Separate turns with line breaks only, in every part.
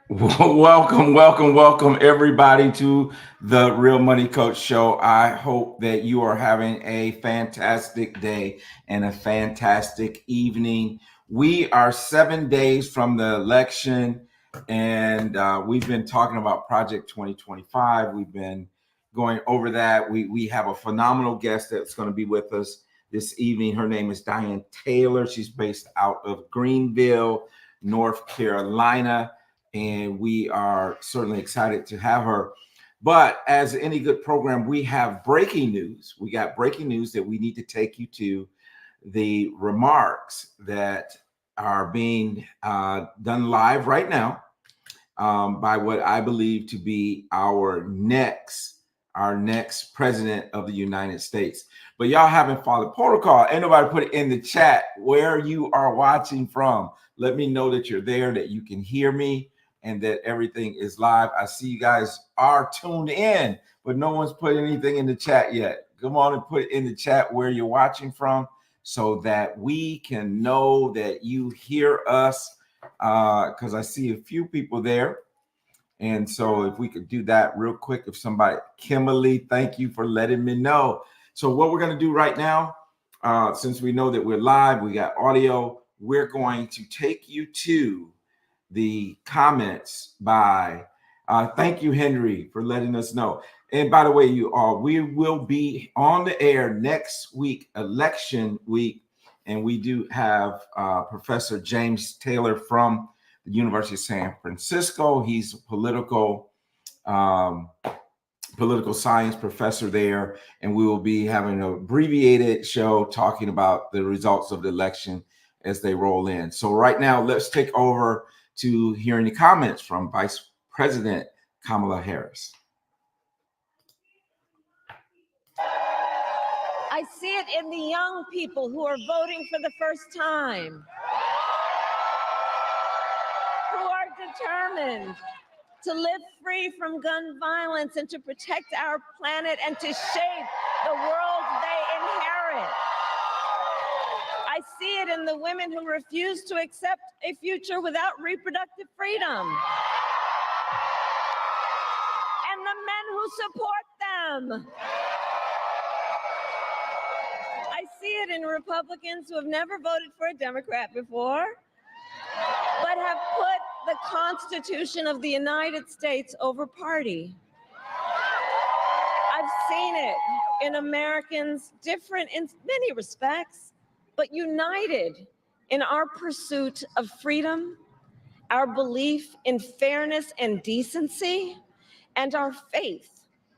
Welcome, everybody, to the Real Money Coach Show. I hope that you are having a fantastic day and a fantastic evening. We are 7 days from the election, and we've been talking about Project 2025. We've been going over that. We have a phenomenal guest that's going to be with us this evening. Her name is Diane Taylor. She's based out of Greenville, North Carolina, and we are certainly excited to have her. But as any good program, we have breaking news. We got breaking news that we need to take you to, the remarks that are being done live right now by what I believe to be our next president of the United States. But y'all haven't followed protocol. Ain't nobody put it in the chat where you are watching from. Let me know that you're there, that you can hear me, and that everything is live. I see you guys are tuned in, but no one's put anything in the chat yet. Come on and put in the chat where you're watching from so that we can know that you hear us, because I see a few people there. And so if we could do that real quick, if somebody, Kimberly, thank you for letting me know. So what we're going to do right now, since we know that we're live, we got audio, we're going to take you to the comments by, thank you, Henry, for letting us know. And by the way, you all, we will be on the air next week, election week. And we do have Professor James Taylor from the University of San Francisco. He's a political science professor there, and we will be having an abbreviated show talking about the results of the election as they roll in. So right now, let's take over to hearing the comments from Vice President Kamala Harris.
I see it in the young people who are voting for the first time, who are determined to live free from gun violence and to protect our planet and to shape the world they inherit. I see it in the women who refuse to accept a future without reproductive freedom, and the men who support them. I see it in Republicans who have never voted for a Democrat before, but have put the Constitution of the United States over party. I've seen it in Americans different in many respects, but united in our pursuit of freedom, our belief in fairness and decency, and our faith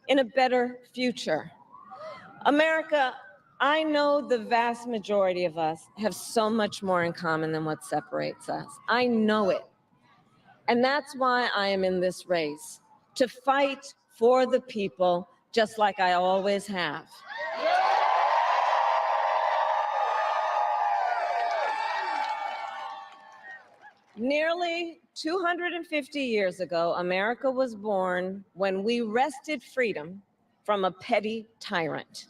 in a better future. America, I know the vast majority of us have so much more in common than what separates us. I know it. And that's why I am in this race, to fight for the people, just like I always have. Nearly 250 years ago, America was born when we wrested freedom from a petty tyrant.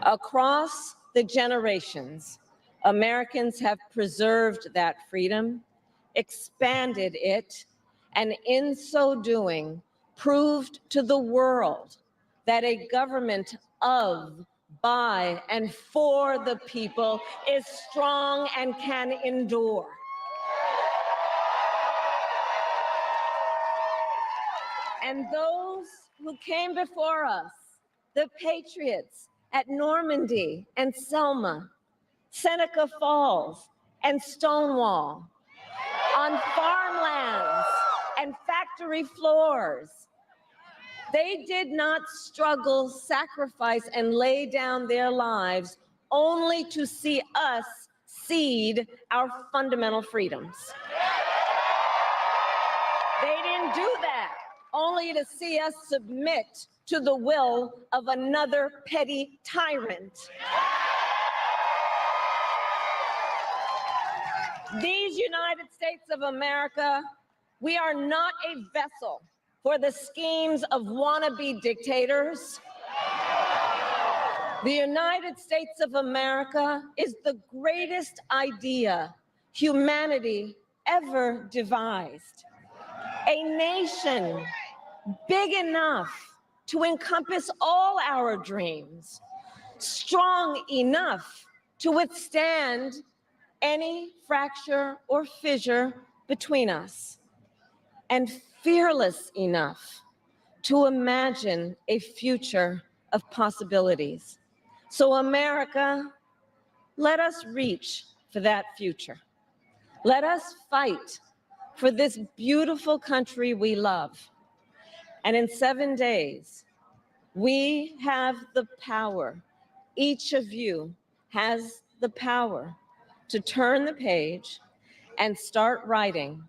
Across the generations, Americans have preserved that freedom, expanded it, and in so doing, proved to the world that a government of, by, and for the people is strong and can endure. And those who came before us, the patriots at Normandy and Selma, Seneca Falls and Stonewall, on farmlands and factory floors, they did not struggle, sacrifice, and lay down their lives only to see us cede our fundamental freedoms. They didn't do that only to see us submit to the will of another petty tyrant. These United States of America, we are not a vessel for the schemes of wannabe dictators. The United States of America is the greatest idea humanity ever devised. A nation big enough to encompass all our dreams, strong enough to withstand any fracture or fissure between us, and fearless enough to imagine a future of possibilities. So, America, let us reach for that future. Let us fight for this beautiful country we love. And in 7 days, we have the power, each of you has the power to turn the page and start writing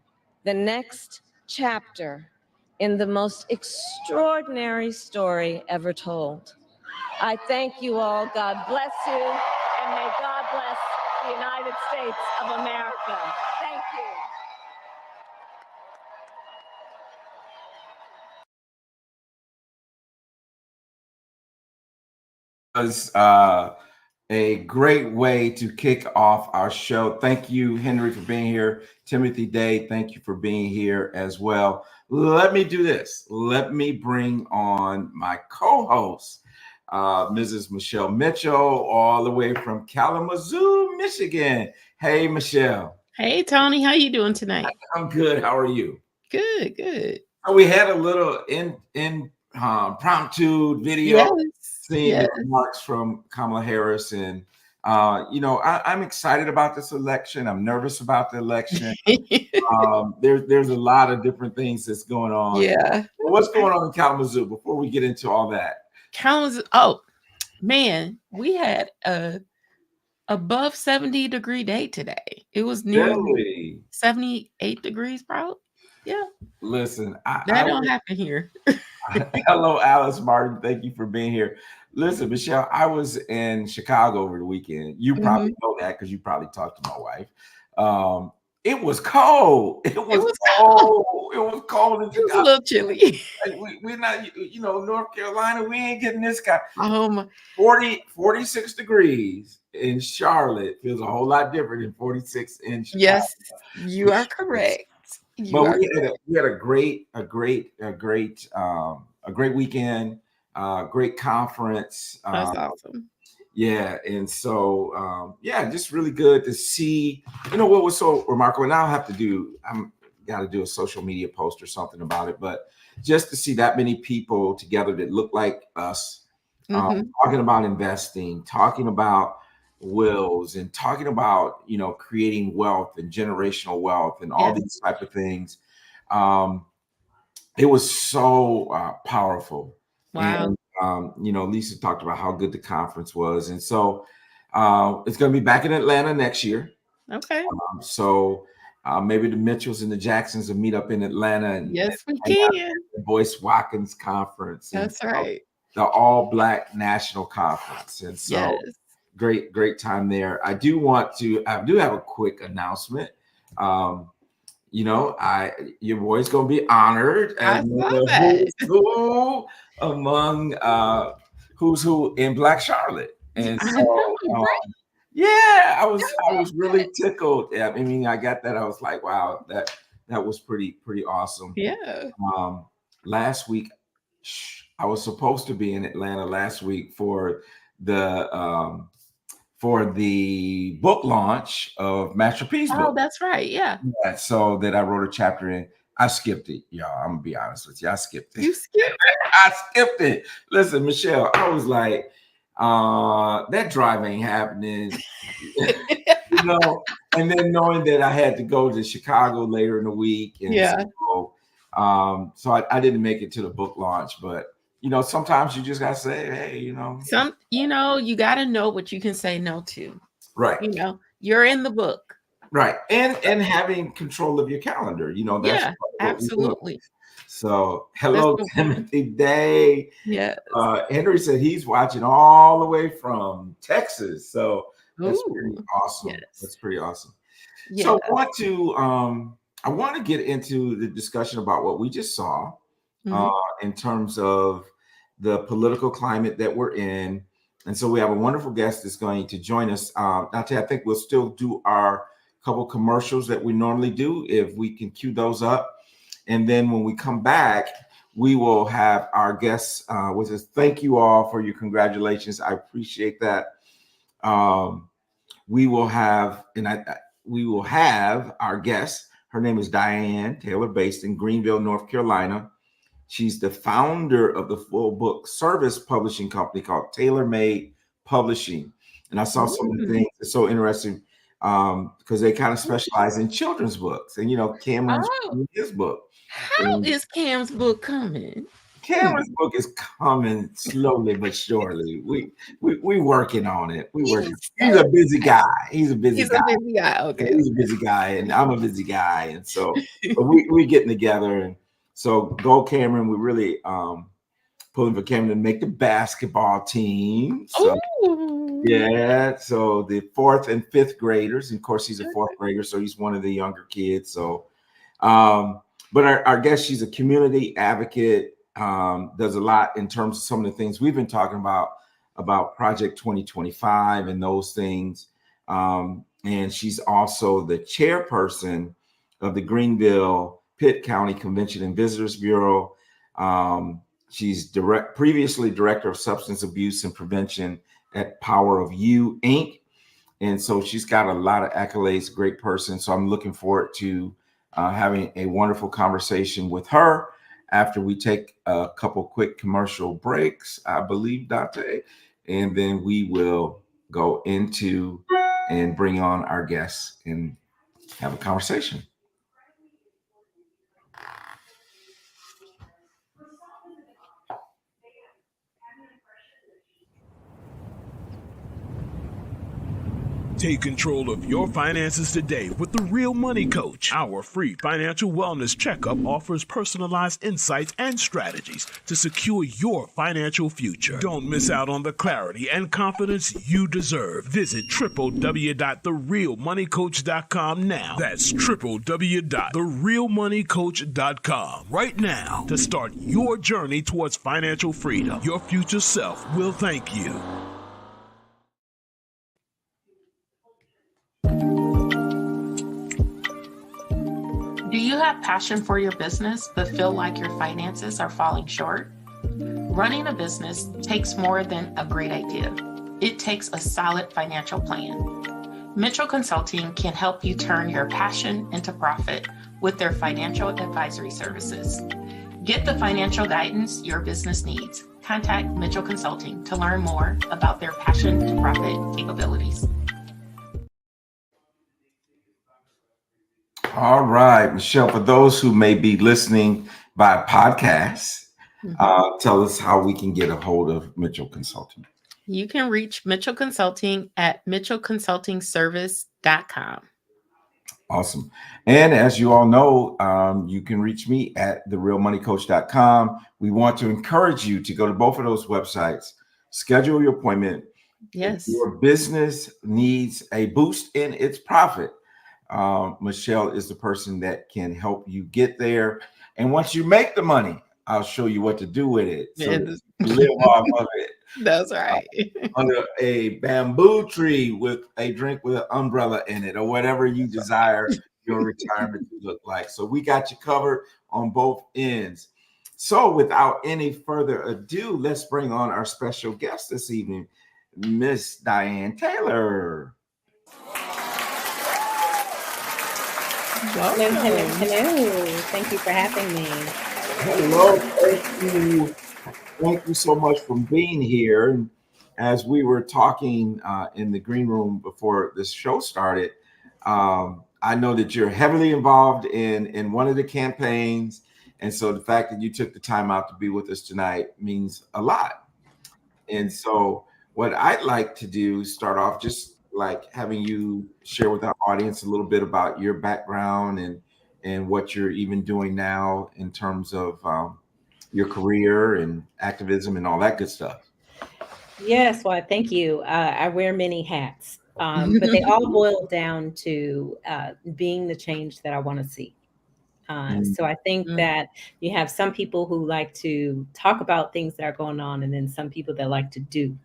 the next chapter in the most extraordinary story ever told. I thank you all. God bless you, and may God bless the United States of America. Thank you.
Was a great way to kick off our show. Thank you, Henry, for being here. Timothy Day, thank you for being here as well. Let me do this. Let me bring on my co-host, Mrs. Michelle Mitchell, all the way from Kalamazoo, Michigan. Hey, Michelle.
Hey, Tony, how you doing tonight?
I'm good. How are you?
Good, good.
We had a little impromptu video.
Yes,
Seeing the remarks from Kamala Harris, and I'm excited about this election. I'm nervous about the election. There's a lot of different things that's going on.
Yeah.
What's going on in Kalamazoo before we get into all that?
Kalamazoo. Oh man, we had a above 70-degree day today. It was nearly 78 degrees, probably. Yeah.
Listen,
that don't happen here.
Hello, Alice Martin. Thank you for being here. Listen, Michelle, I was in Chicago over the weekend. You probably know that because you probably talked to my wife. It was cold. It was cold. It was cold in Chicago.
It was a little chilly.
We're not, North Carolina, we ain't getting this guy. 46 degrees in Charlotte feels a whole lot different than 46 in Chicago.
Yes, you are correct.
But we had a great weekend, great conference.
That's awesome.
Yeah, and so just really good to see. What was so remarkable, and I'm got to do a social media post or something about it, but just to see that many people together that look like us, talking about investing, talking about wills, and talking about creating wealth and generational wealth and all these type of things. It was so powerful.
Wow.
And Lisa talked about how good the conference was, and so it's going to be back in Atlanta next year.
Okay.
So maybe the Mitchells and the Jacksons will meet up in Atlanta. And
we can.
The Boyce Watkins Conference.
That's right.
The All Black National Conference, and so great time there. I do have a quick announcement. Your boy's gonna be honored as who among who's who in Black Charlotte, and so I was really tickled. I mean, I got that. I was like, wow, that was pretty awesome.
Yeah.
Last week, I was supposed to be in Atlanta last week for the book launch of Masterpiece book.
Oh, that's right. Yeah.
So that I wrote a chapter in. I skipped it, y'all. I'm gonna be honest with you. I skipped it.
You skipped it?
I skipped it. Listen, Michelle, I was like, that drive ain't happening. And then knowing that I had to go to Chicago later in the week. And so I didn't make it to the book launch, but sometimes you just gotta say, hey,
you gotta know what you can say no to.
Right.
You're in the book.
Right. And having control of your calendar, that's
absolutely.
So hello, Timothy Day.
Yeah.
Henry said he's watching all the way from Texas. So that's pretty awesome. Yes. That's pretty awesome. Yeah. So I want to get into the discussion about what we just saw in terms of the political climate that we're in. And so we have a wonderful guest that's going to join us. I think we'll still do our couple commercials that we normally do if we can cue those up. And then when we come back, we will have our guests with us. Thank you all for your congratulations. I appreciate that. Um, we will have, we will have our guest. Her name is Diane Taylor, based in Greenville, North Carolina. She's the founder of the full book service publishing company called Tailor Made Publishing. And I saw some of the things that's so interesting because they kind of specialize in children's books. And, Cameron's his book.
How is Cam's book coming?
Cameron's book is coming slowly but surely. We working on it. He's a busy guy. He's a busy guy.
Okay.
He's a busy guy, and I'm a busy guy, and so we getting together. And so go Cameron. We're really pulling for Cameron to make the basketball team. So yeah, so the 4th and 5th graders, and of course he's a 4th grader, so he's one of the younger kids. So but our guest, she's a community advocate, does a lot in terms of some of the things we've been talking about Project 2025 and those things. And she's also the chairperson of the Greenville Pitt County Convention and Visitors Bureau. She's previously director of substance abuse and prevention at Power of You, Inc. And so she's got a lot of accolades, great person. So I'm looking forward to having a wonderful conversation with her after we take a couple quick commercial breaks, I believe, Dante. And then we will go into and bring on our guests and have a conversation.
Take control of your finances today with The Real Money Coach. Our free financial wellness checkup offers personalized insights and strategies to secure your financial future. Don't miss out on the clarity and confidence you deserve. Visit www.therealmoneycoach.com now. That's www.therealmoneycoach.com right now to start your journey towards financial freedom. Your future self will thank you.
Do you have passion for your business but feel like your finances are falling short? Running a business takes more than a great idea. It takes a solid financial plan. Mitchell Consulting can help you turn your passion into profit with their financial advisory services. Get the financial guidance your business needs. Contact Mitchell Consulting to learn more about their passion to profit capabilities.
All right, Michelle, for those who may be listening by podcast, tell us how we can get a hold of Mitchell Consulting.
You can reach Mitchell Consulting at mitchellconsultingservice.com.
Awesome. And as you all know, you can reach me at therealmoneycoach.com. We want to encourage you to go to both of those websites, schedule your appointment.
Yes.
If your business needs a boost in its profit, Michelle is the person that can help you get there. And once you make the money, I'll show you what to do with it. So live off of it.
That's right.
Under a bamboo tree with a drink with an umbrella in it, or whatever you desire your retirement to look like. So we got you covered on both ends. So without any further ado, let's bring on our special guest this evening, Miss Diane Taylor.
Hello. Thank you for having me.
Hello. Thank you so much for being here. And as we were talking in the green room before this show started, I know that you're heavily involved in one of the campaigns. And so the fact that you took the time out to be with us tonight means a lot. And so what I'd like to do is start off just like having you share with our audience a little bit about your background and what you're even doing now in terms of your career and activism and all that good stuff.
Yes, well, thank you. I wear many hats, but they all boil down to being the change that I want to see. So I think that you have some people who like to talk about things that are going on, and then some people that like to do.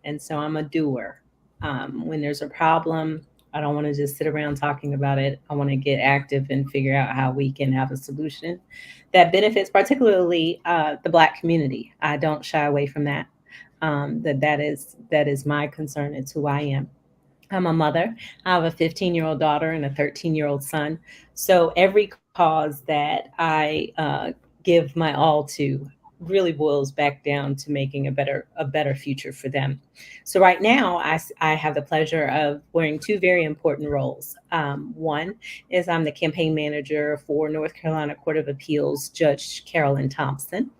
And so I'm a doer. When there's a problem, I don't want to just sit around talking about it. I want to get active and figure out how we can have a solution that benefits particularly the Black community. I don't shy away from that. That is my concern. It's who I am. I'm a mother. I have a 15-year-old daughter and a 13-year-old son. So every cause that I give my all to really boils back down to making a better future for them. So right now, I have the pleasure of wearing two very important roles. One is I'm the campaign manager for North Carolina Court of Appeals Judge Carolyn Thompson,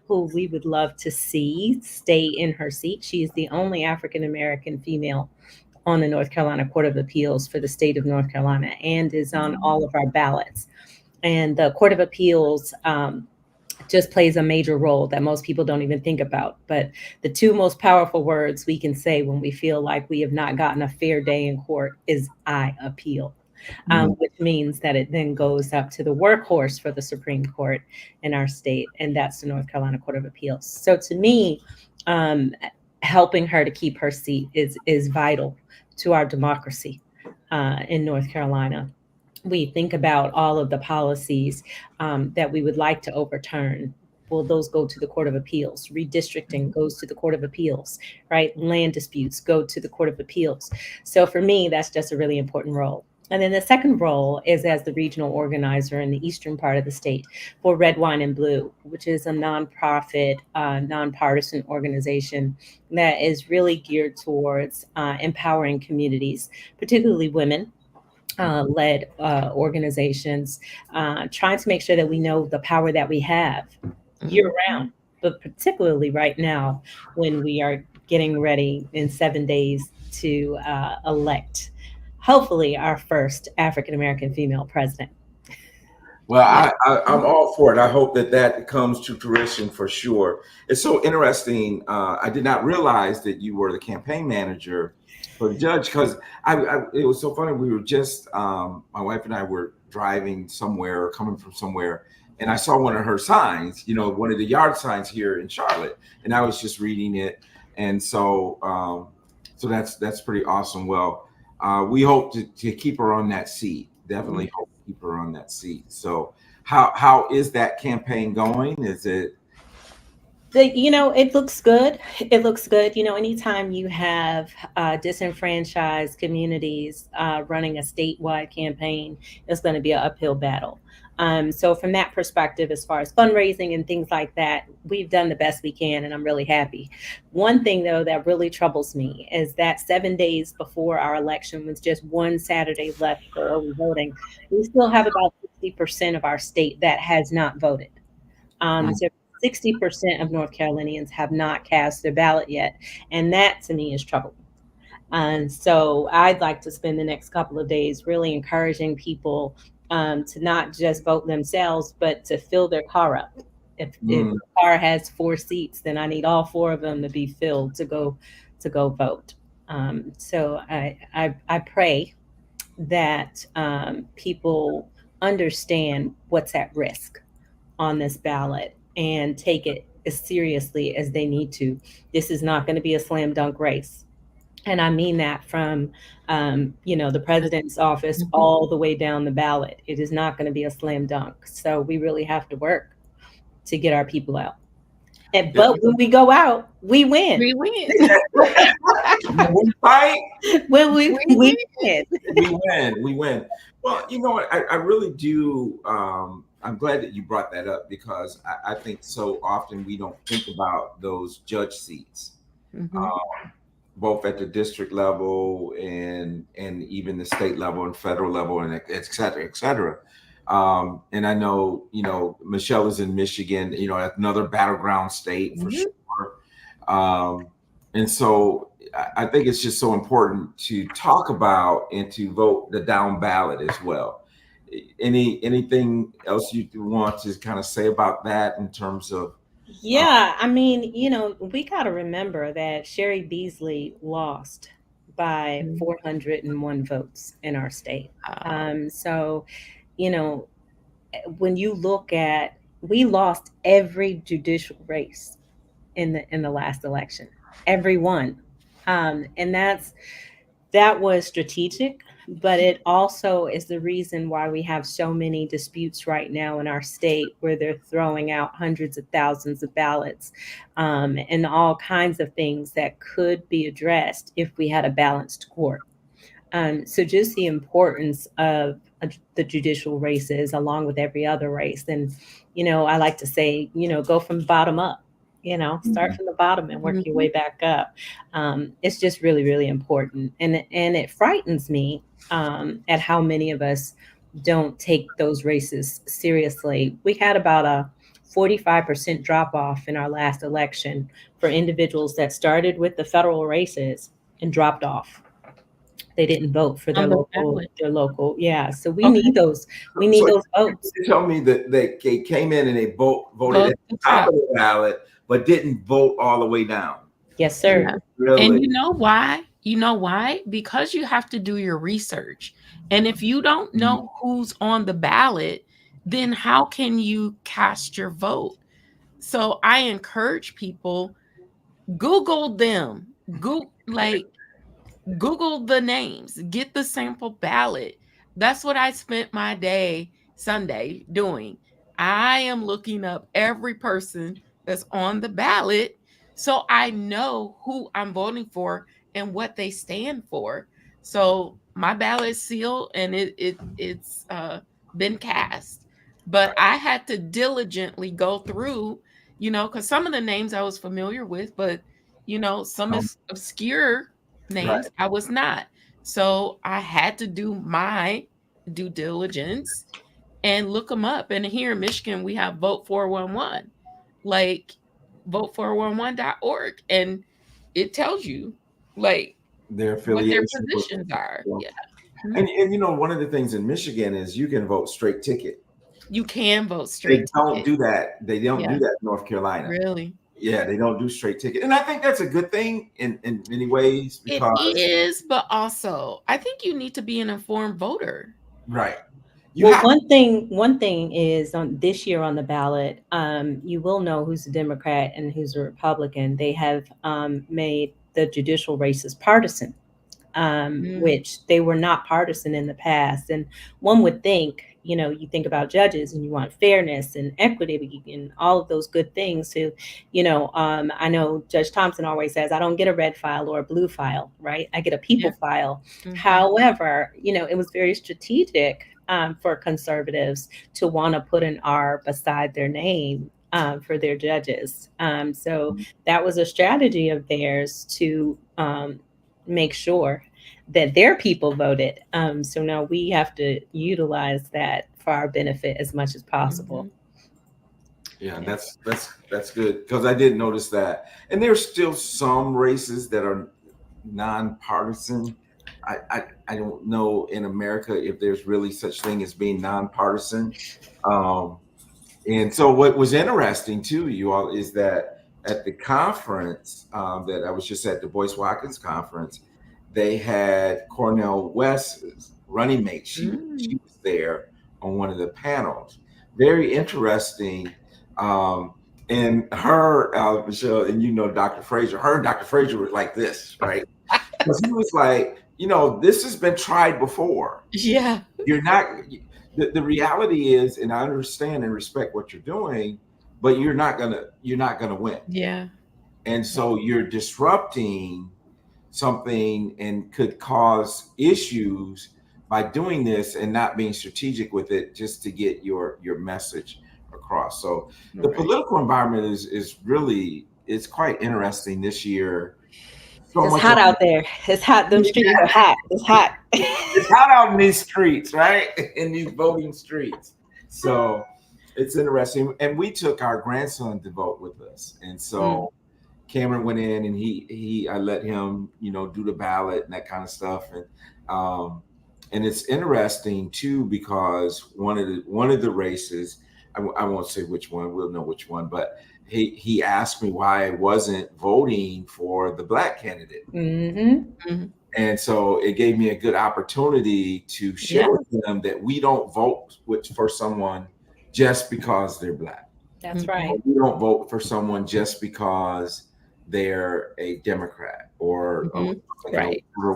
who we would love to see stay in her seat. She is the only African American female on the North Carolina Court of Appeals for the state of North Carolina and is on all of our ballots. And the Court of Appeals just plays a major role that most people don't even think about. But the two most powerful words we can say when we feel like we have not gotten a fair day in court is I appeal. Which means that it then goes up to the workhorse for the Supreme Court in our state, and that's the North Carolina Court of Appeals. So to me, helping her to keep her seat is vital to our democracy in North Carolina. We think about all of the policies that we would like to overturn. Well, those go to the Court of Appeals. Redistricting goes to the Court of Appeals, right? Land disputes go to the Court of Appeals. So for me, that's just a really important role. And then the second role is as the regional organizer in the eastern part of the state for Red, Wine, and Blue, which is a nonprofit, nonpartisan organization that is really geared towards empowering communities, particularly women. Led organizations, trying to make sure that we know the power that we have year round, but particularly right now when we are getting ready in 7 days to elect, hopefully, our first African American female president.
Well, I'm all for it. I hope that comes to fruition for sure. It's so interesting. I did not realize that you were the campaign manager for the judge because it was so funny. We were just my wife and I were driving somewhere, coming from somewhere, and I saw one of her signs. One of the yard signs here in Charlotte, and I was just reading it, and so that's pretty awesome. Well, we hope to keep her on that seat. Definitely hope to keep her on that seat. So how is that campaign going? Is it?
It looks good. It looks good. Anytime you have disenfranchised communities running a statewide campaign, it's going to be an uphill battle. So from that perspective, as far as fundraising and things like that, we've done the best we can, and I'm really happy. One thing, though, that really troubles me is that 7 days before our election, with just one Saturday left for early voting, we still have about 60% of our state that has not voted. So 60% of North Carolinians have not cast their ballot yet, and that to me is troubling. And so I'd like to spend the next couple of days really encouraging people to not just vote themselves, but to fill their car up. If the car has 4 seats, then I need all 4 of them to be filled to go vote. So I pray that people understand what's at risk on this ballot and take it as seriously as they need to. This is not going to be a slam dunk race. And I mean that from, the president's office all the way down the ballot. It is not going to be a slam dunk. So we really have to work to get our people out. But when we go out, we win.
We win.
We fight.
When we win.
We win. Well, you know what? I really do. I'm glad that you brought that up because I think so often we don't think about those judge seats. Both at the district level and even the state level and federal level and et cetera, et cetera. And I know, Michelle is in Michigan, another battleground state for sure. And so I think it's just so important to talk about and to vote the down ballot as well. Anything else you want to kind of say about that in terms of?
Yeah, I mean, we got to remember that Sherry Beasley lost by 401 votes in our state. So, when you look at, we lost every judicial race in the last election, every one, and that was strategic but it also is the reason why we have so many disputes right now in our state, where they're throwing out hundreds of thousands of ballots, and all kinds of things that could be addressed if we had a balanced court. So just the importance of the judicial races, along with every other race. And, I like to say, go from the bottom up, start from the bottom and work your way back up. It's just really, really important. And it frightens me at how many of us don't take those races seriously. We had about a 45% drop off in our last election for individuals that started with the federal races and dropped off. They didn't vote for their local. Yeah. So we need those. We need those votes.
You tell me that they came in and they voted at the top of the ballot, but didn't vote all the way down.
Yes, sir.
Yeah.
Really?
And you know why? Because you have to do your research. And if you don't know who's on the ballot, then how can you cast your vote? So I encourage people, Google them. Google the names, get the sample ballot. That's what I spent my day Sunday doing. I am looking up every person that's on the ballot so I know who I'm voting for and what they stand for. So my ballot is sealed and it's been cast. But I had to diligently go through, because some of the names I was familiar with, but some obscure names I was not. So I had to do my due diligence and look them up. And here in Michigan, we have Vote 411, like vote411.org, and it tells you like
their
what their
affiliations
positions are. Yeah.
And one of the things in Michigan is you can vote straight ticket.
You can vote straight.
They don't do that. They don't do that in North Carolina.
Really?
Yeah, they don't do straight ticket. And I think that's a good thing in many ways. Because
it is, but also I think you need to be an informed voter.
Right.
One thing is on this year on the ballot, you will know who's a Democrat and who's a Republican. They have made the judicial races partisan, which they were not partisan in the past. And one would think, you think about judges and you want fairness and equity and all of those good things to, I know Judge Thompson always says, I don't get a red file or a blue file, right? I get a people file. However, it was very strategic for conservatives to want to put an R beside their name for their judges. So that was a strategy of theirs to make sure that their people voted. So now we have to utilize that for our benefit as much as possible.
Yeah, that's good, because I did notice that. And there's still some races that are nonpartisan. I don't know in America if there's really such thing as being nonpartisan. And so what was interesting to you all is that at the conference that I was just at, the Boyce Watkins conference, they had Cornel West's running mate. She was there on one of the panels. Very interesting. And her, Michelle, and Dr. Frazier, Dr. Frazier were like this, right? Because he was like, this has been tried before.
Yeah.
You're not, the reality is, and I understand and respect what you're doing, but you're not gonna win.
Yeah.
And so you're disrupting something and could cause issues by doing this and not being strategic with it just to get your message across. So the political environment is really, it's quite interesting this year.
It's hot out there. It's hot. Them streets are hot. It's hot.
It's hot out in these streets, right? In these voting streets. So it's interesting. And we took our grandson to vote with us. And so Cameron went in and I let him, do the ballot and that kind of stuff. And it's interesting too, because one of the races, I won't say which one, we'll know which one, but he asked me why I wasn't voting for the Black candidate. And so it gave me a good opportunity to share with them that we don't vote for someone just because they're Black.
That's right.
We don't vote for someone just because they're a Democrat or a
Mhm.
Republican,
Right.
or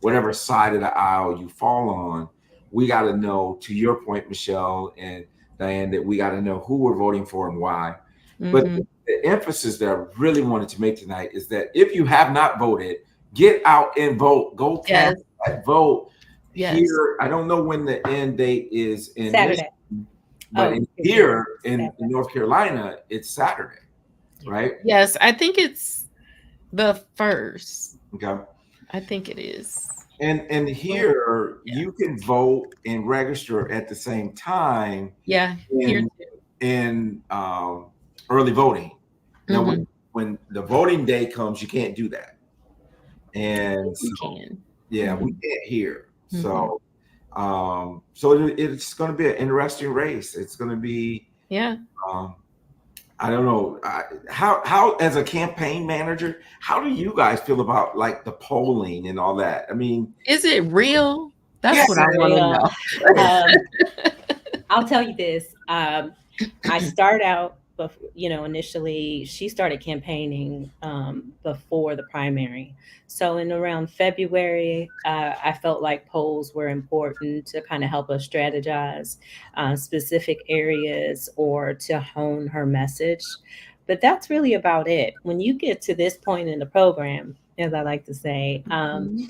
whatever side of the aisle you fall on. We got to know, to your point, Michelle and Diane, that we got to know who we're voting for and why. But
Mhm.
the emphasis that I really wanted to make tonight is that if you have not voted, get out and vote. Go cast
Yes.
that vote.
Yes.
Here, I don't know when the end date is in
Saturday.
Michigan, but
Oh,
here in
Saturday.
North Carolina, it's Saturday, right?
Yes, I think it's the 1st.
Okay.
I think it is.
And here you can vote and register at the same time
Yeah, here
in
too.
early voting. Now,
Mhm.
when the voting day comes, you can't do that. And
We
so,
can.
yeah, we
Mhm.
can't here.
Mhm.
So it's going to be an interesting race. It's going to be,
Yeah.
I don't know, how as a campaign manager, how do you guys feel about like the polling and all that? I mean,
Is it real? That's
yes,
what I want to
Real.
know.
I'll tell you this. I start out, initially she started campaigning before the primary. So in around February, I felt like polls were important to kind of help us strategize specific areas or to hone her message. But that's really about it. When you get to this point in the program, as I like to say,
Mhm.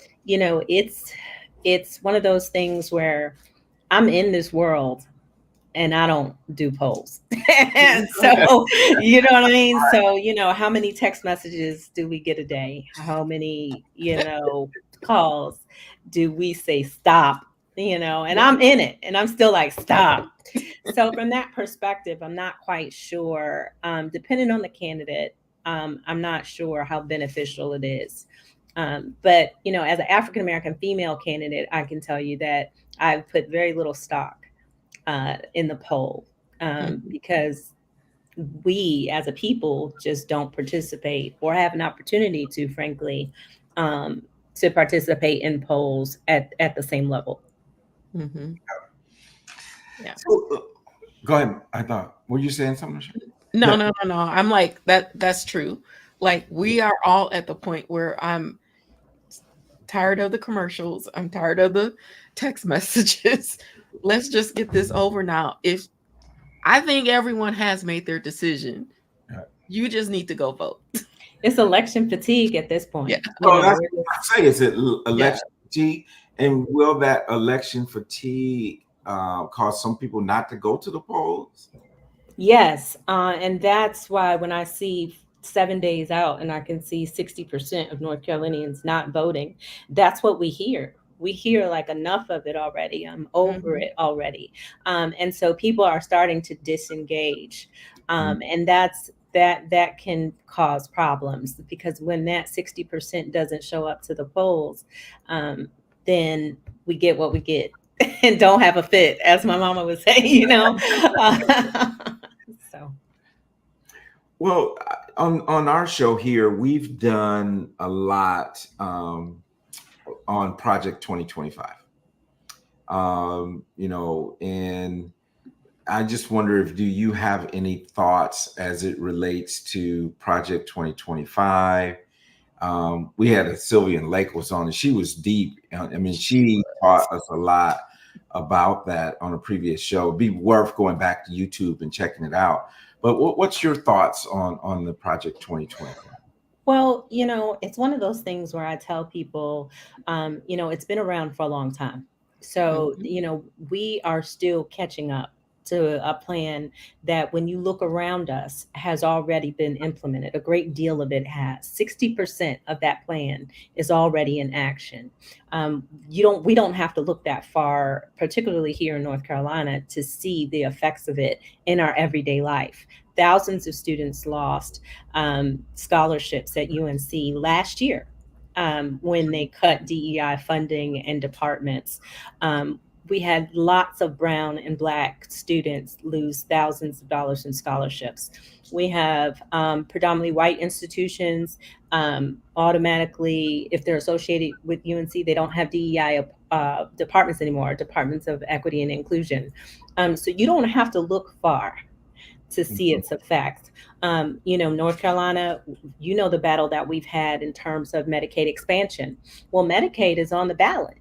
it's one of those things where I'm in this world and I don't do polls. So, you know what I mean? So, how many text messages do we get a day? How many, calls do we say stop? And I'm in it and I'm still like, stop. So, from that perspective, I'm not quite sure. Depending on the candidate, I'm not sure how beneficial it is. But, as an African American female candidate, I can tell you that I've put very little stock in the poll
Mhm.
because we as a people just don't participate or have an opportunity to, frankly, um, to participate in polls at the same level.
Mhm. Yeah.
so, go ahead. I thought, were you saying something, Michelle?
No, no, no, no. I'm like that's true. Like we are all at the point where I'm tired of the commercials. I'm tired of the text messages. Let's just get this over now. If I think everyone has made their decision,
Yeah.
you just need to go vote.
It's election fatigue at this
Yeah.
point.
So that's
We're
what
just,
I say. Is it
Yeah.
election fatigue? And will that election fatigue cause some people not to go to the polls?
yes, and that's why when I see 7 days out and I can see 60% of North Carolinians not voting, that's what we hear. We hear like enough of it already. I'm over
Mhm.
it already. And so people are starting to disengage.
Mm.
And that can cause problems because when that 60% doesn't show up to the polls, um, then we get what we get and don't have a fit, as my mama would say, So
Well, on our show here, we've done a lot on Project 2025. And I just wonder if do you have any thoughts as it relates to Project 2025? We had a Sylvian Lake was on, and she was deep. I mean, she taught us a lot about that on a previous show. It'd be worth going back to YouTube and checking it out. But what's your thoughts on the Project 2025?
well, it's one of those things where I tell people, it's been around for a long time. So,
Mhm.
we are still catching up to a plan that when you look around us has already been implemented. A great deal of it has. 60% of that plan is already in action. We don't have to look that far, particularly here in North Carolina, to see the effects of it in our everyday life. Thousands of students lost scholarships at UNC last year when they cut DEI funding and departments. We had lots of brown and black students lose thousands of dollars in scholarships. We have predominantly white institutions automatically, if they're associated with UNC, they don't have DEI departments anymore, departments of equity and inclusion. So you don't have to look far to see its effects. North Carolina, the battle that we've had in terms of Medicaid expansion. Well, Medicaid is on the ballot.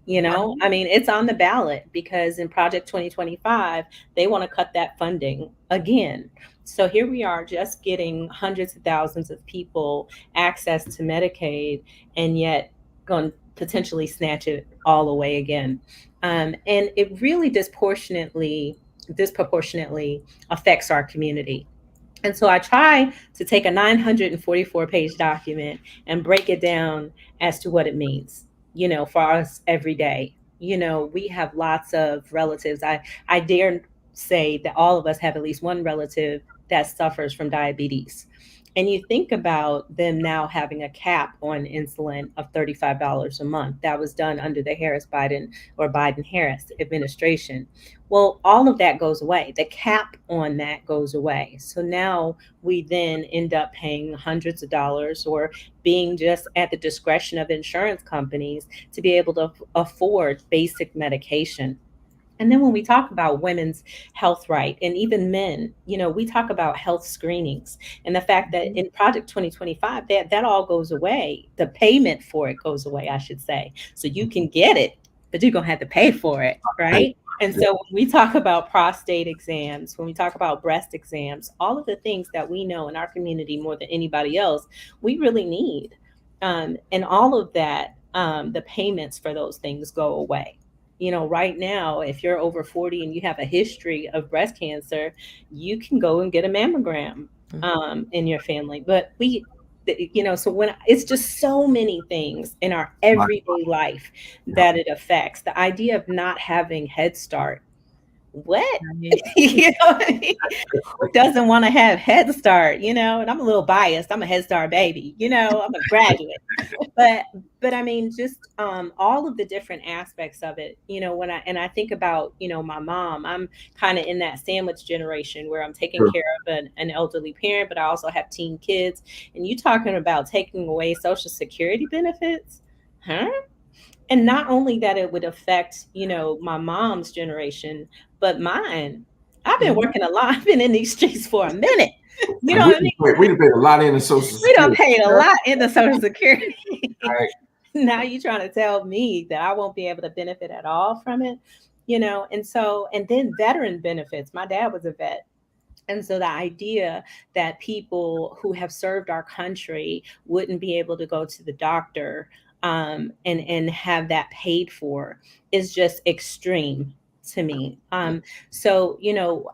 It's on the ballot because in Project 2025, they want to cut that funding again. So here we are just getting hundreds of thousands of people access to Medicaid, and yet going to potentially snatch it all away again. And it really disproportionately affects our community. And so I try to take a 944-page document and break it down as to what it means, for us every day. We have lots of relatives. I dare say that all of us have at least one relative that suffers from diabetes. And you think about them now having a cap on insulin of $35 a month. That was done under the Biden-Harris administration. Well, all of that goes away. The cap on that goes away. So now we then end up paying hundreds of dollars or being just at the discretion of insurance companies to be able to afford basic medication. And then when we talk about women's health right, and even men, we talk about health screenings and the fact that in Project 2025, that all goes away. The payment for it goes away, I should say. So you can get it, but you're going to have to pay for it, right? And so when we talk about prostate exams, when we talk about breast exams, all of the things that we know in our community more than anybody else, we really need. And all of that, the payments for those things go away. Right now, if you're over 40 and you have a history of breast cancer, you can go and get a mammogram in your family. But so when it's just so many things in our everyday life that it affects. The idea of not having Head Start. What? Who doesn't want to have Head Start, and I'm a little biased. I'm a Head Start baby, I'm a graduate. But I mean, just all of the different aspects of it, when I think about, my mom, I'm kind of in that sandwich generation where I'm taking care of an elderly parent, but I also have teen kids. And you talking about taking away Social Security benefits, huh? And not only that it would affect, my mom's generation, but mine. I've been working a lot. I've been in these streets for a minute. You know what I mean?
We done paid a lot in the Social Security.
We done paid a lot in the Social Security.
Right.
Now you're trying to tell me that I won't be able to benefit at all from it, and then veteran benefits. My dad was a vet. And so the idea that people who have served our country wouldn't be able to go to the doctor and have that paid for is just extreme to me. So,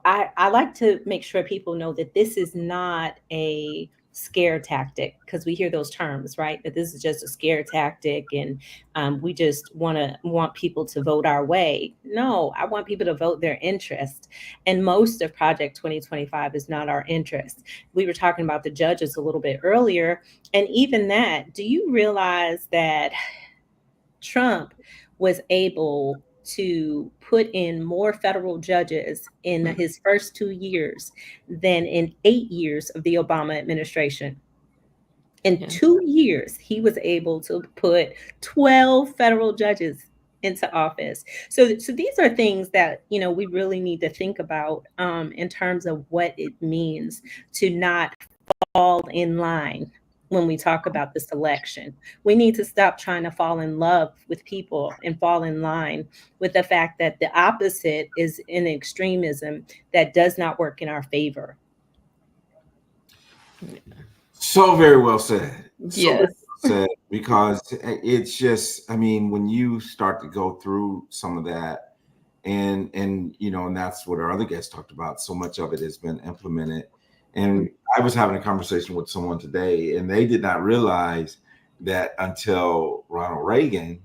I like to make sure people know that this is not a scare tactic, because we hear those terms, right? That this is just a scare tactic and we just want people to vote our way. No, I want people to vote their interest. And most of Project 2025 is not our interest. We were talking about the judges a little bit earlier. And even that, do you realize that Trump was able to put in more federal judges in his first 2 years than in 8 years of the Obama administration? In 2 years, he was able to put 12 federal judges into office. So these are things that, we really need to think about in terms of what it means to not fall in line when we talk about this election. We need to stop trying to fall in love with people and fall in line with the fact that the opposite is an extremism that does not work in our favor.
So very well said.
Yes.
So very well said, because it's just, when you start to go through some of that and that's what our other guests talked about. So much of it has been implemented. And I was having a conversation with someone today, and they did not realize that until Ronald Reagan,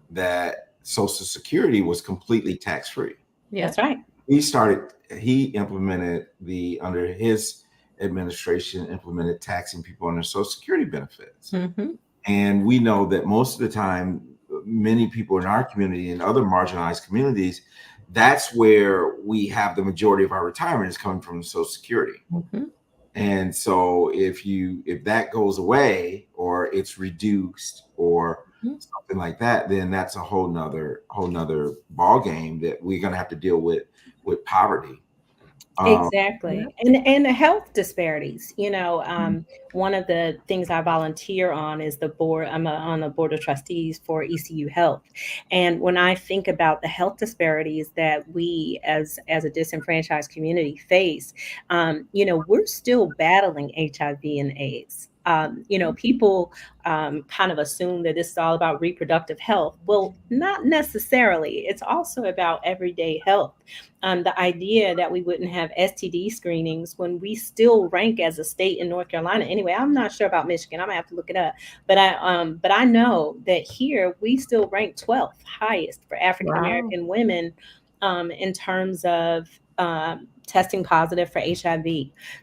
that Social Security was completely tax-free.
Yeah, that's right.
He implemented under his administration, implemented taxing people on their Social Security benefits. Mm-hmm. And we know that most of the time, many people in our community and other marginalized communities, that's where we have the majority of our retirement is coming from Social Security. Mm-hmm. And so if that goes away or it's reduced or something like that, then that's a whole nother ball game that we're going to have to deal with poverty.
Exactly. And the health disparities, one of the things I volunteer on is the board. On the board of trustees for ECU Health. And when I think about the health disparities that we as a disenfranchised community face, we're still battling HIV and AIDS. People kind of assume that this is all about reproductive health. Well, not necessarily. It's also about everyday health. The idea that we wouldn't have STD screenings when we still rank as a state in North Carolina. Anyway, I'm not sure about Michigan. I'm gonna have to look it up. But I know that here we still rank 12th highest for African American women in terms of testing positive for HIV.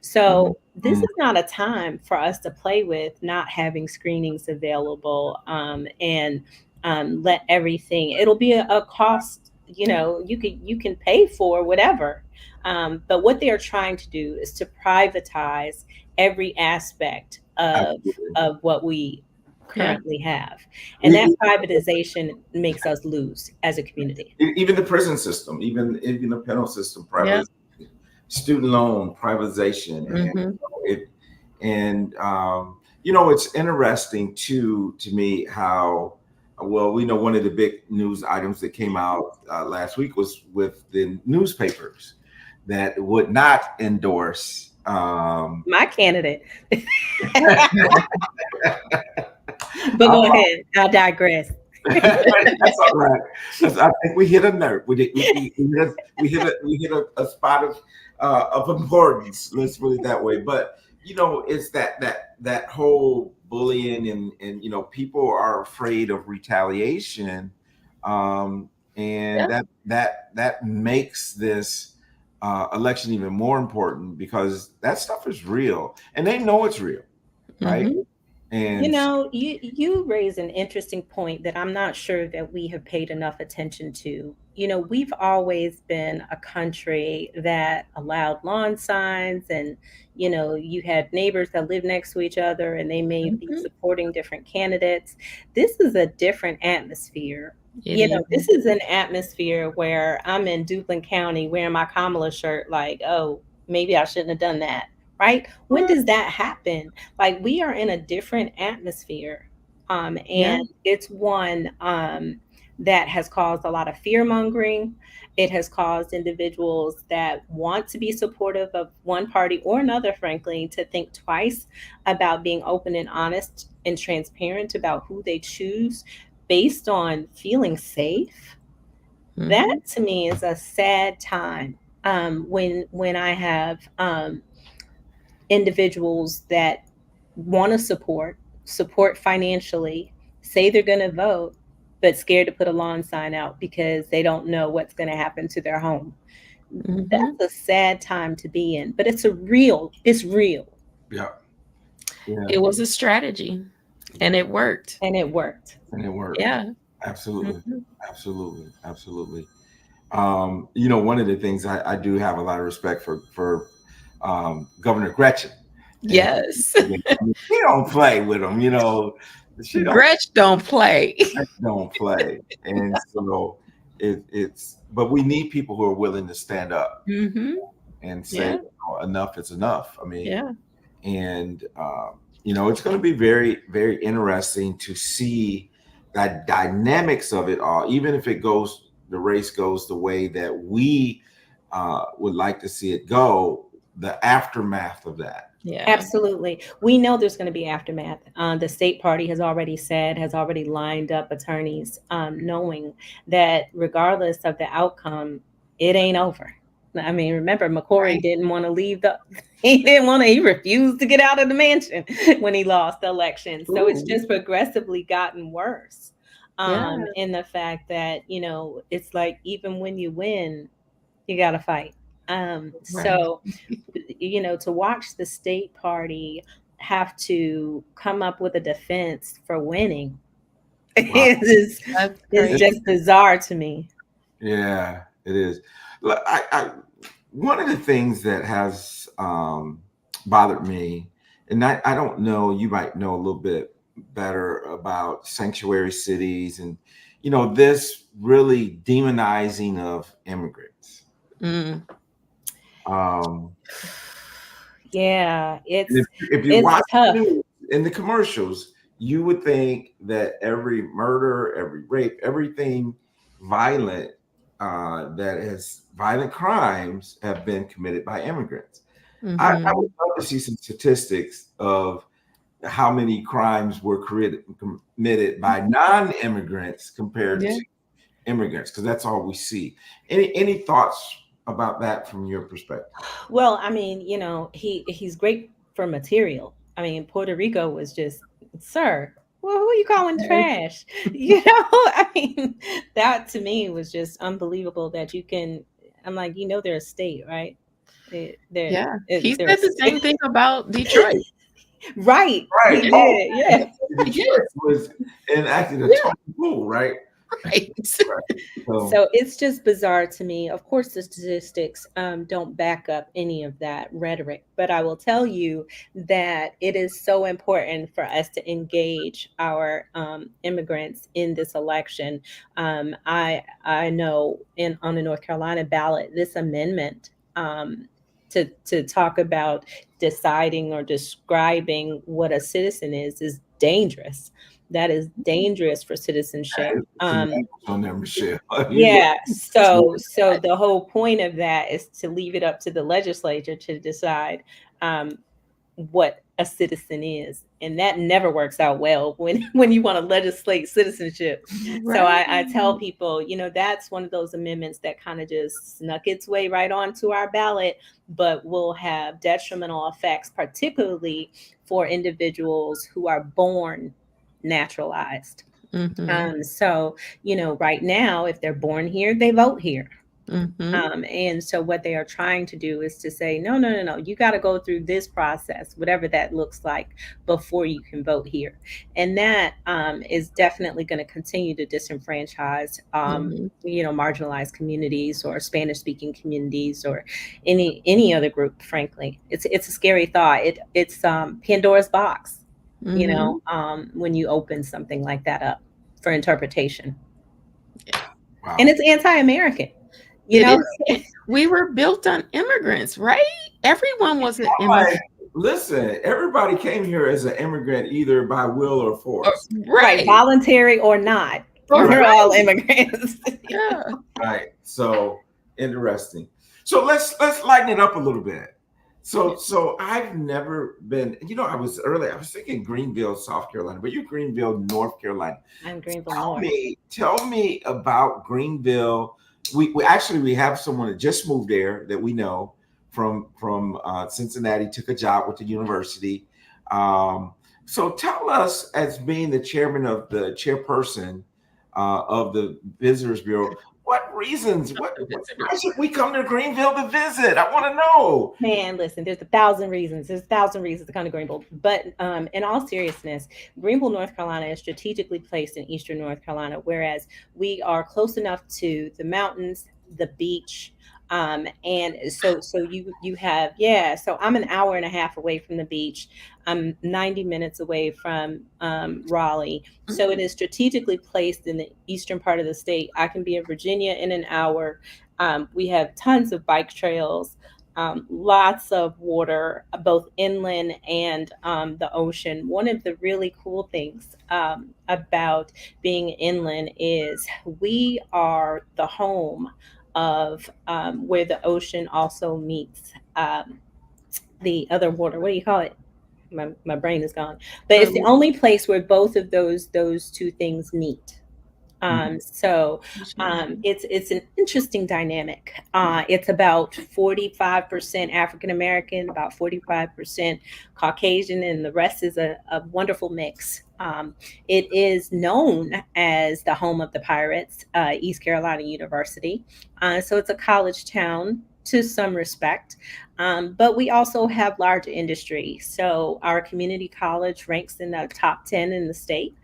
So this is not a time for us to play with not having screenings available and let everything. It'll be a cost. You can pay for whatever, but what they are trying to do is to privatize every aspect of what we currently have, and that privatization makes us lose as a community.
Even the prison system, even the penal system, private student loan privatization, it's interesting to me how. Well, we know one of the big news items that came out last week was with the newspapers that would not endorse
my candidate. But go ahead. I'll digress.
That's all right. I think we hit a nerve. We hit a spot of importance. Let's put it that way. But it's that whole bullying and people are afraid of retaliation, and that makes this election even more important because that stuff is real and they know it's real, right? And
you raise an interesting point that I'm not sure that we have paid enough attention to. We've always been a country that allowed lawn signs, and you had neighbors that lived next to each other and they may be supporting different candidates. This is a different atmosphere. This is an atmosphere where I'm in Duplin County wearing my Kamala shirt like, oh, maybe I shouldn't have done that. Right? When does that happen? Like, we are in a different atmosphere. And it's one that has caused a lot of fear mongering. It has caused individuals that want to be supportive of one party or another, frankly, to think twice about being open and honest and transparent about who they choose based on feeling safe. That to me is a sad time when I have individuals that want to support financially, say they're going to vote, but scared to put a lawn sign out because they don't know what's going to happen to their home. That's a sad time to be in, but it's real.
Yeah.
It was a strategy and it worked.
Yeah. Absolutely. One of the things I do have a lot of respect for Governor Gretchen.
Yes.
She don't play with them,
Gretchen don't play.
And so but we need people who are willing to stand up and say enough is enough. I mean, and it's going to be very, very interesting to see the dynamics of it all, even if the race goes the way that we would like to see it go, the aftermath of that.
Yeah, absolutely. We know there's going to be aftermath. The state party has already lined up attorneys, knowing that regardless of the outcome, it ain't over. I mean, remember, McCory didn't want to leave he refused to get out of the mansion when he lost the election. So it's just progressively gotten worse. In the fact that, it's like, even when you win, you got to fight. So, to watch the state party have to come up with a defense for winning is just bizarre to me.
Yeah, it is. Look, one of the things that has bothered me, and I don't know, you might know a little bit better about sanctuary cities and, this really demonizing of immigrants. Um,
Yeah,
and if you
it's
watch the
tough.
news in the commercials, you would think that every murder, every rape, everything violent that has violent crimes have been committed by immigrants. I
Mhm.
would love to see some statistics of how many crimes were committed by non-immigrants compared
Yeah.
to immigrants, because that's all we see. Any thoughts about that from your perspective?
Well, I mean, he's great for material. I mean, Puerto Rico was just, sir, well, who are you calling trash? I mean, that to me was just unbelievable that you can. I'm like, they're a state, right?
Yeah. He
They're a
said the
state.
same thing about Detroit.
Right.
Right.
He
Oh,
did. Yeah.
the
Yeah.
choice was enacted a
Yeah.
total fool, right?
Right.
Right. So,
So it's just bizarre to me. Of course, the statistics don't back up any of that rhetoric, but I will tell you that it is so important for us to engage our immigrants in this election. I know on the North Carolina ballot, this amendment to talk about deciding or describing what a citizen is dangerous. That is dangerous for citizenship.
some language on there, Michelle. You look
Yeah, so the whole point of that is to leave it up to the legislature to decide um, what a citizen is, and that never works out well when when you want to legislate citizenship. So
Right.
I tell people, that's one of those amendments that kind of just snuck its way right onto our ballot, but will have detrimental effects, particularly for individuals who are born naturalized.
Mhm.
So, right now, if they're born here, they vote here.
Mhm.
And so, what they are trying to do is to say, no, no, no, no, you got to go through this process, whatever that looks like, before you can vote here. And that is definitely going to continue to disenfranchise,
Mhm.
marginalized communities or Spanish-speaking communities or any other group. Frankly, it's a scary thought. It's Pandora's box.
Mhm.
When you open something like that up for interpretation. And
wow.
it's anti-American, you
It
know?
is. We were built on immigrants, right? Everyone was an
I'm
immigrant.
like, listen, everybody came here as an immigrant, either by will or force.
Right,
Right.
voluntary or not.
Or
We're
Right.
all
right.
immigrants.
Yeah.
Right. So interesting. So let's lighten it up a little bit. So I've never been, I was thinking Greenville, South Carolina, but you're Greenville, North Carolina.
I'm Greenville
Tell
North.
me about Greenville. We have someone that just moved there that we know from Cincinnati, took a job with the university. So tell us, as being the chairperson of the Visitors Bureau, what reasons?
The
Why
visitors.
should we come to Greenville to visit? I want to know.
Man, listen, there's a thousand reasons. There's a thousand reasons to come to Greenville. But in all seriousness, Greenville, North Carolina is strategically placed in eastern North Carolina, whereas we are close enough to the mountains, the beach. And so you have, yeah, so I'm an hour and a half away from the beach. I'm 90 minutes away from Raleigh. So it is strategically placed in the eastern part of the state. I can be in Virginia in an hour. We have tons of bike trails, lots of water, both inland and the ocean. One of the really cool things about being inland is we are the home of where the ocean also meets the other water. What do you call it? My brain is gone. But it's the only place where both of those two things meet. So it's an interesting dynamic. It's about 45% African American, about 45% Caucasian, and the rest is a wonderful mix. It is known as the home of the Pirates, East Carolina University. So it's a college town to some respect. But we also have large industry. So our community college ranks in the top 10 in the state,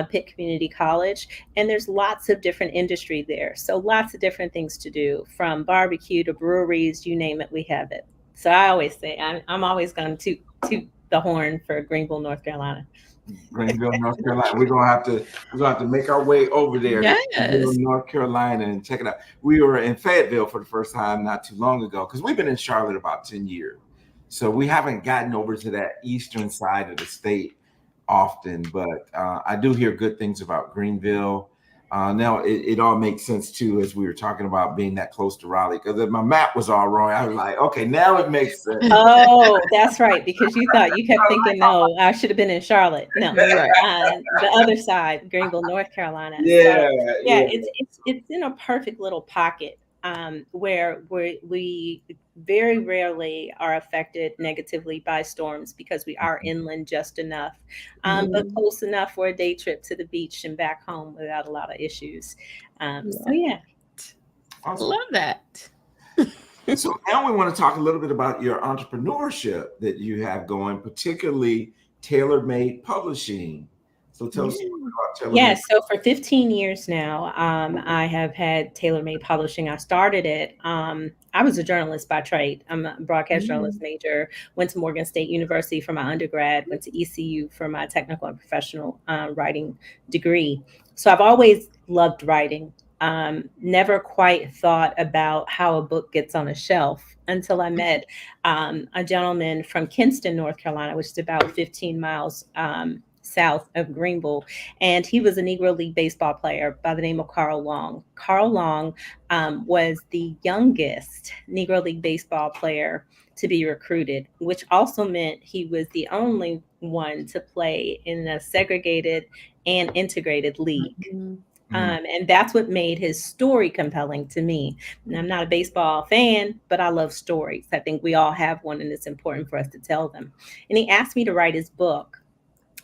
Pitt Community College, and there's lots of different industry there. So lots of different things to do, from barbecue to breweries, you name it, we have it. So I always say I'm always going to toot the horn for Greenville, North Carolina.
Greenville, North Carolina. We're gonna have to make our way over there to Greenville,
Yes.
North Carolina, and check it out. We were in Fayetteville for the first time not too long ago because we've been in Charlotte about 10 years. So we haven't gotten over to that eastern side of the state often, but I do hear good things about Greenville. Now it all makes sense too, as we were talking about being that close to Raleigh. Because if my map was all wrong, I was like, okay, now it makes sense.
Oh, that's right. Because you kept thinking, no, I should have been in Charlotte. No,
Right.
the other side, Greenville, North Carolina.
Yeah,
So, yeah, it's in a perfect little pocket where we very rarely are affected negatively by storms because we are inland just enough, but close enough for a day trip to the beach and back home without a lot of issues. So yeah.
Awesome.
Love that.
So now we want to talk a little bit about your entrepreneurship that you have going, particularly tailor-made publishing. So tell us a little bit about tailor-made.
Yes, so for 15 years now, I have had tailor-made publishing. I started it. I was a journalist by trade. I'm a broadcast journalist major, went to Morgan State University for my undergrad, went to ECU for my technical and professional writing degree. So I've always loved writing. Never quite thought about how a book gets on a shelf until I met a gentleman from Kinston, North Carolina, which is about 15 miles south of Greenville. And he was a Negro League baseball player by the name of Carl Long. Carl Long was the youngest Negro League baseball player to be recruited, which also meant he was the only one to play in a segregated and integrated league. And that's what made his story compelling to me. And I'm not a baseball fan, but I love stories. I think we all have one, and it's important for us to tell them. And he asked me to write his book.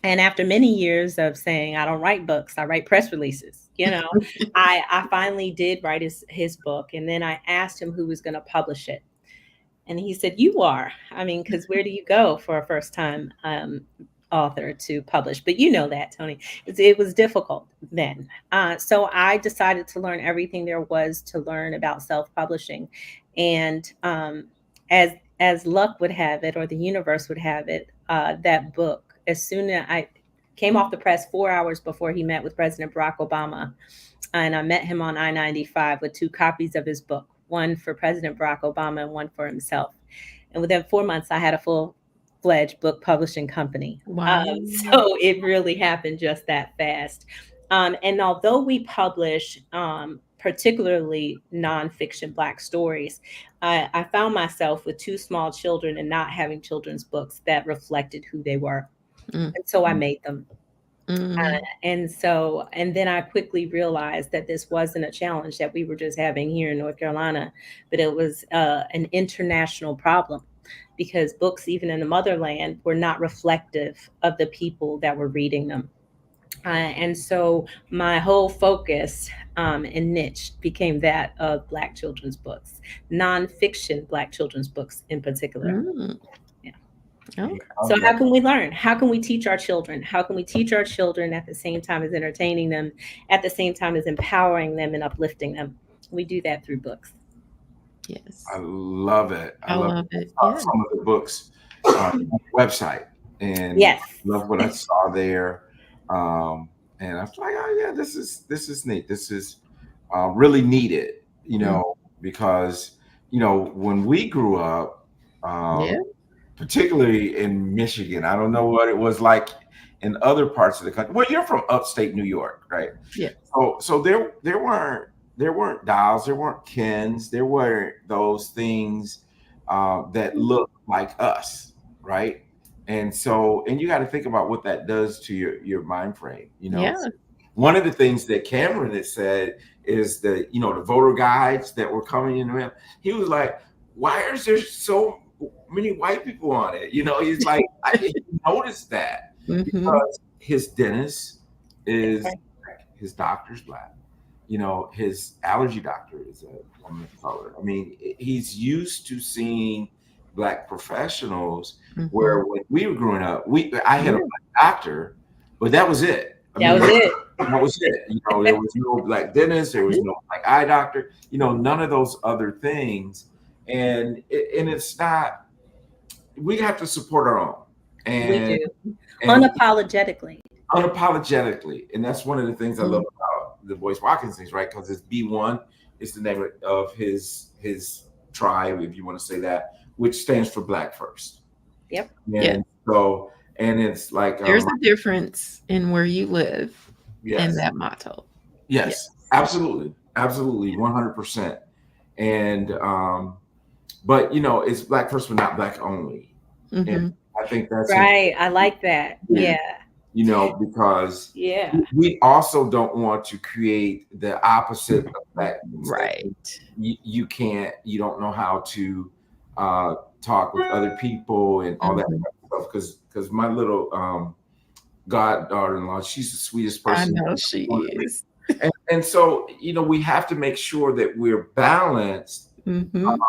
And after many years of saying, I don't write books, I write press releases, I finally did write his book. And then I asked him who was going to publish it. And he said, you are. I mean, because where do you go for a first time author to publish? But you know that, Tony. It was difficult then. So I decided to learn everything there was to learn about self-publishing. And as luck would have it, or the universe would have it, that book, as soon as I came off the press 4 hours before he met with President Barack Obama, and I met him on I-95 with 2 copies of his book, one for President Barack Obama and one for himself. And within 4 months, I had a full-fledged book publishing company.
Wow.
So it really happened just that fast. And although we publish particularly nonfiction Black stories, I found myself with 2 small children and not having children's books that reflected who they were. And so I made them. And then I quickly realized that this wasn't a challenge that we were just having here in North Carolina, but it was an international problem, because books, even in the motherland, were not reflective of the people that were reading them. And so my whole focus and niche became that of Black children's books, nonfiction Black children's books in particular.
Okay.
So how can we learn? How can we teach our children? How can we teach our children at the same time as entertaining them, at the same time as empowering them and uplifting them? We do that through books.
Yes.
I love it.
I love it.
Some of the books on the website, and love what I saw there. And I was like, oh yeah, this is neat. This is really needed, because when we grew up, particularly in Michigan, I don't know what it was like in other parts of the country. Well, you're from upstate New York, right?
Yeah.
So there weren't dolls, there weren't Kens, there weren't those things that look like us, right? And you got to think about what that does to your mind frame. One of the things that Cameron had said is that the voter guides that were coming in the mail. He was like, "Why is there so many white people on it?" He's like, I didn't notice that because his dentist is Black, his doctor's Black, his allergy doctor is a woman of color. I mean, he's used to seeing Black professionals. Where when we were growing up, I had a Black doctor, but that was it. That was it. There was no Black dentist, there was no Black eye doctor, none of those other things. And it's not, we have to support our own.
We
and
do.
and
Unapologetically.
unapologetically. And that's one of the things I love about the Boyce Watkins things, right? Because it's B1, it's the name of his tribe, if you want to say that, which stands for Black First.
Yep.
And
Yeah.
so, and it's like
There's a difference in where you live in
yes,
that motto.
yes, absolutely, absolutely, 100%. And but you know, it's Black First, but not Black only.
Mhm.
And I think that's
Right. I like that. Yeah.
you know, because
Yeah.
we also don't want to create the opposite of that.
Right.
You can't, you don't know how to talk with other people and all that
Mhm.
stuff. Because my little goddaughter-in-law, she's the sweetest
I
person.
know she is.
And so, you know, we have to make sure that we're balanced,
Mhm.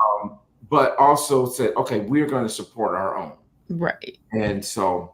but also say, okay, we're going to support our own.
Right.
And so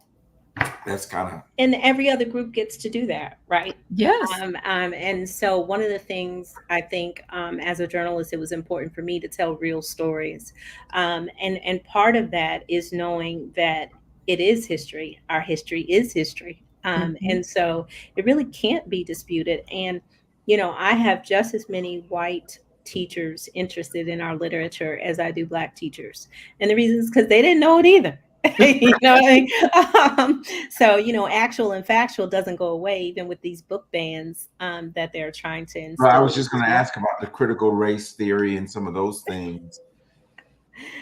that's kind of,
And every other group gets to do that, right?
Yes.
And so one of the things I think as a journalist, it was important for me to tell real stories. And part of that is knowing that it is history. Our history is history.
Mhm.
And so it really can't be disputed. And, you know, I have just as many white teachers interested in our literature as I do Black teachers. And the reason is because they didn't know it either. You know what I mean? So, you know, actual and factual doesn't go away, even with these book bans that they're trying to
well, I
instill.
was just going to ask about the critical race theory and some of those things.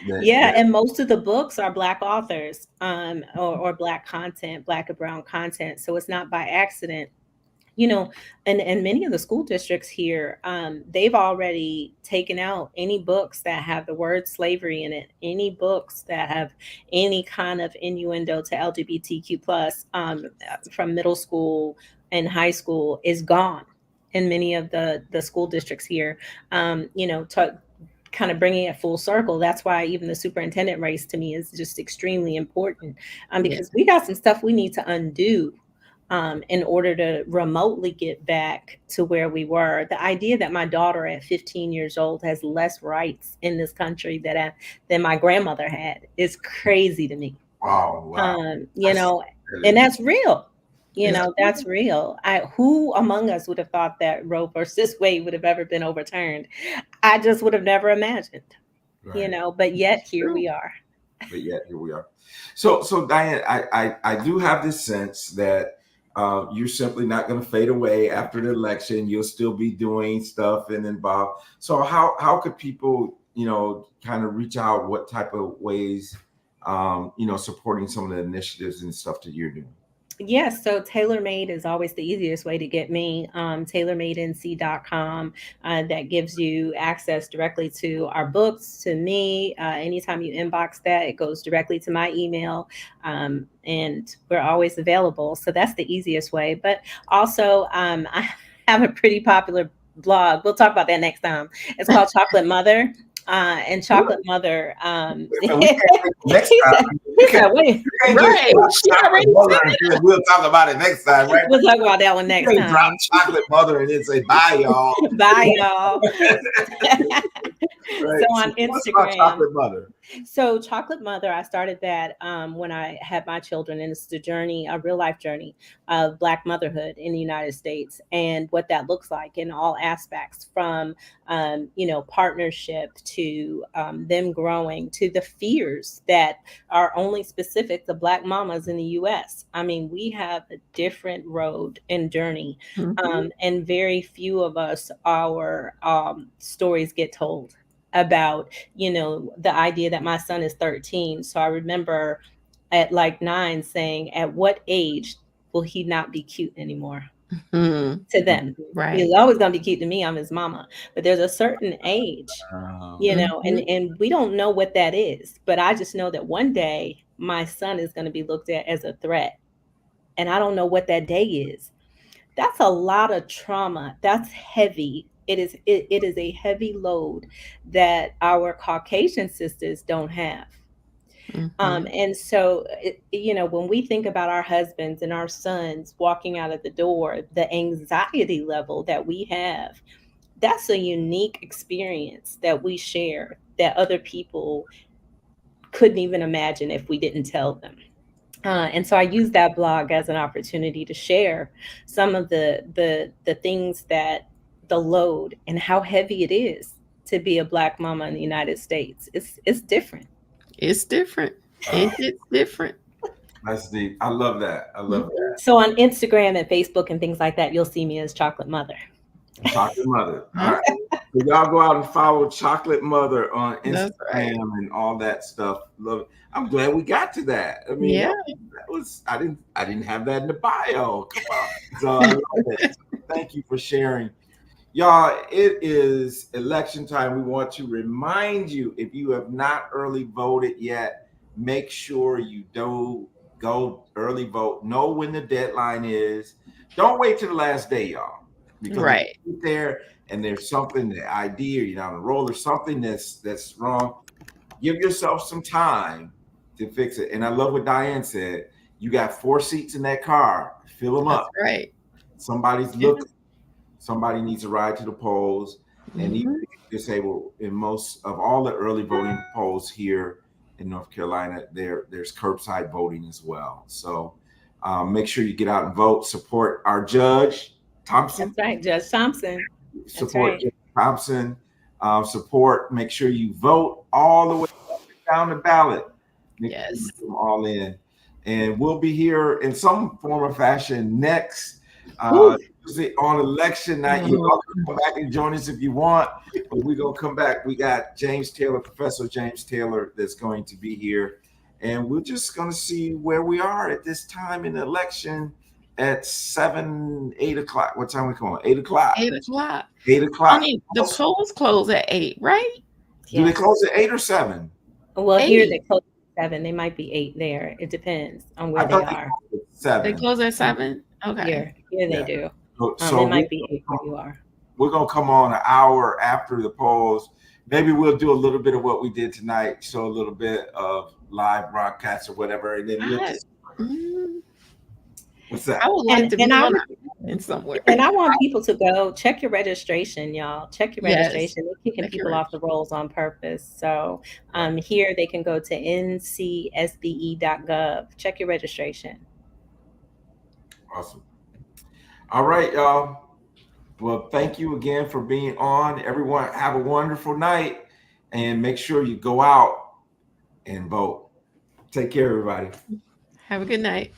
Yeah, and most of the books are Black authors or Black content, Black and brown content. So it's not by accident. You know, and many of the school districts here, they've already taken out any books that have the word slavery in it, any books that have any kind of innuendo to LGBTQ plus from middle school and high school is gone in many of the school districts here. You know, to kind of bringing it full circle. That's why even the superintendent race to me is just extremely important because we got some stuff we need to undo in order to remotely get back to where we were. The idea that my daughter at 15 years old has less rights in this country than my grandmother had is crazy to me.
Wow.
You know, and that's real. You know, that's real. Who among us would have thought that Roe versus Wade would have ever been overturned? I just would have never imagined, you know, but yet here we are.
But yet here we are. So Diane, I do have this sense that you're simply not going to fade away after the election. You'll still be doing stuff and involved. So how could people, you know, kind of reach out? What type of ways, you know, supporting some of the initiatives and stuff that you're doing?
Yes, so TaylorMade is always the easiest way to get me. TaylorMadeNC.com that gives you access directly to our books, to me. Anytime you inbox that, it goes directly to my email, and we're always available. So that's the easiest way. But also, I have a pretty popular blog. We'll talk about that next time. It's called Chocolate Mother. And Chocolate Mother.
Next time.
Wait,
Right. She already said
We'll talk about it next time, right?
we'll talk about that one next
You
time.
drop Chocolate Mother and then say bye, y'all.
Bye, y'all.
Right.
So on
what's about
Instagram.
Chocolate Mother?
So Chocolate Mother, I started that when I had my children, and it's the journey, a real life journey of Black motherhood in the United States and what that looks like in all aspects, from you know, partnership to them growing, to the fears that are only specific to Black mamas in the U.S. I mean, we have a different road and journey, and very few of us, our stories get told about, you know, the idea that my son is 13. So I remember at like 9 saying, at what age will he not be cute anymore? To them.
Right.
He's always going to be cute to me. I'm his mama. But there's a certain age, you know, and we don't know what that is. But I just know that one day my son is going to be looked at as a threat. And I don't know what that day is. That's a lot of trauma. That's heavy. It is a heavy load that our Caucasian sisters don't have. And so, you know, when we think about our husbands and our sons walking out of the door, the anxiety level that we have, that's a unique experience that we share that other people couldn't even imagine if we didn't tell them. And so I use that blog as an opportunity to share some of the things that the load and how heavy it is to be a Black mama in the United States. It's different.
It's different. It's different.
That's deep. I love that. I love that.
So on Instagram and Facebook and things like that, you'll see me as Chocolate Mother.
Chocolate Mother. All right. So y'all go out and follow Chocolate Mother on Instagram
Right.
and all that stuff. Love it. I'm glad we got to that. I mean,
Yeah.
that was I didn't have that in the bio. Come on. So I love it. Thank you for sharing. Y'all, it is election time. We want to remind you, if you have not early voted yet, make sure you do go early vote. Know when the deadline is. Don't wait till the last day, y'all. Because
Right.
if you get there and there's something, the ID or you're down the road or something that's wrong, give yourself some time to fix it. And I love what Diane said. You got 4 seats in that car. Fill them
That's
up.
right.
Somebody's looking. Somebody needs to ride to the polls, and even
Mhm.
if you're disabled, in most of all the early voting polls here in North Carolina, there's curbside voting as well. So make sure you get out and vote. Support our Judge Thompson.
That's right, Judge Thompson.
Support
right.
Judge Thompson. Support. Make sure you vote all the way down the ballot. Make sure you
Yes.
get them all in, and we'll be here in some form or fashion next.
Whew.
On election night. You're welcome to come back and join us if you want, but we're going to come back. We got James Taylor, Professor James Taylor, that's going to be here, and we're just going to see where we are at this time in the election at 8 o'clock. What time we come on? 8 o'clock.
8 o'clock.
8 o'clock.
I mean, the polls close at 8, right?
Do they
Yes.
close at 8 or 7?
Well, here
8.
they close at 7. They might be 8 there. It depends on where
I
they
thought
are.
they closed at 7.
They close at 7? Okay.
Here
Yeah.
they do.
So
It might be 8 where you are.
we're going to come on an hour after the polls. Maybe we'll do a little bit of what we did tonight, show a little bit of live broadcasts or whatever, and then we'll just, what's that?
I would like to be
And I
on
would-
in somewhere.
And I want people to go check your registration, y'all. Check your
Yes.
registration. They're kicking
Check your
people off the rolls on purpose. So here they can go to ncsbe.gov. Check your registration.
Awesome. All right, y'all. Well, thank you again for being on. Everyone, have a wonderful night, and make sure you go out and vote. Take care, everybody.
Have a good night.